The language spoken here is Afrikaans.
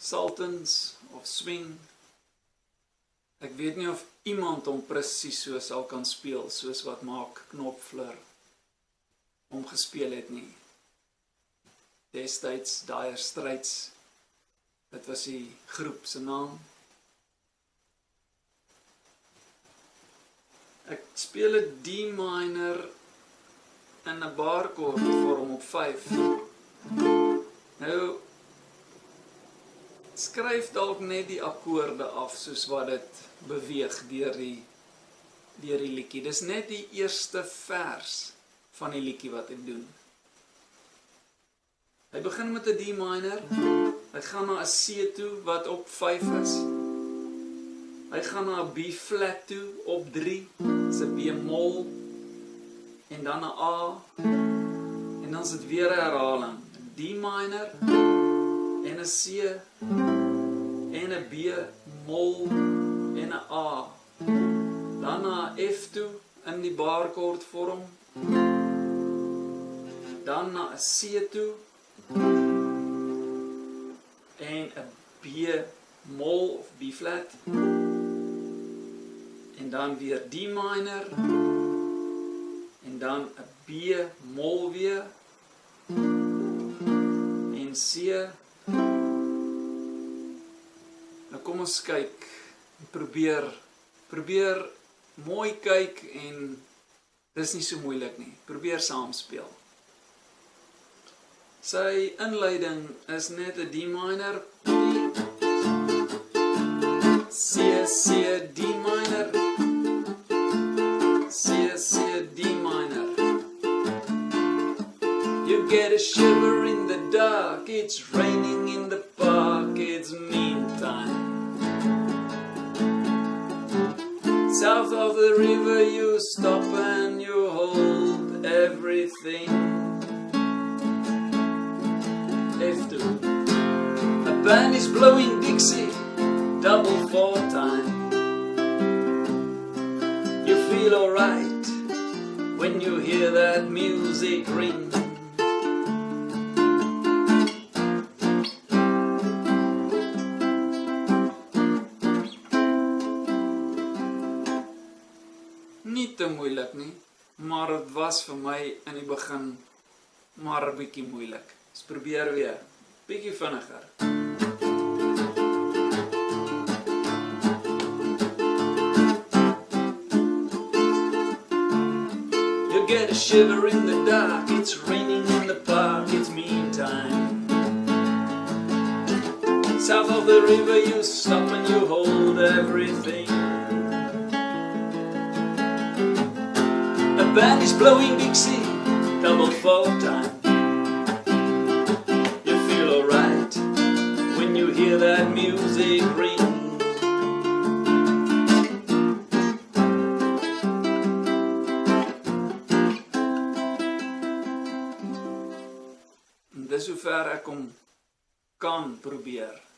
Saltens of swing. Ek weet nie of iemand hom presies so sal kan speel, soos wat Mark Knopfler hom gespeel het nie. Destyds Dire Straits, dit was die groep se naam. Ek speel 'n D minor in 'n barchord vorm op 5. Nou, skryf dalk net die akkoorde af soos wat dit beweeg deur die liedjie. Dis net die eerste vers van die liedjie wat ek doen. Hy begin met 'n D minor, hy gaan na 'n C toe wat op 5 is. Hy gaan na 'n B flat toe op 3, dis 'n B mol, en dan 'n A, en dan is dit weer 'n herhaling. D minor, en 'n C, en 'n B mol, en 'n A. Dan na 'n F toe in die barchord vorm, dan na 'n C toe, en 'n B mol of B flat, en dan weer D minor, en dan 'n B mol weer, en C. Nou kom ons kyk, probeer mooi kyk, en dis nie so moeilik nie, probeer saamspeel. Sy inleiding is net 'n D minor, C, C, D minor, C, C, D minor. You get a shiver in the dark, it's raining in the park, it's meantime. South of the river you stop and you hold everything. F2. A band is blowing Dixie, double 4 time. You feel alright when you hear that music ring. Nie te moeilik nie, maar het was vir my in die begin maar 'n bietjie moeilik. Dus probeer weer, bietjie vinniger. You get a shiver in the dark, it's raining in the park, it's meantime. South of the river you stop and you hold everything. A band is blowing Dixie, double 4 time. You feel alright when you hear that music ring. Dis hoe ver ek hom kan probeer.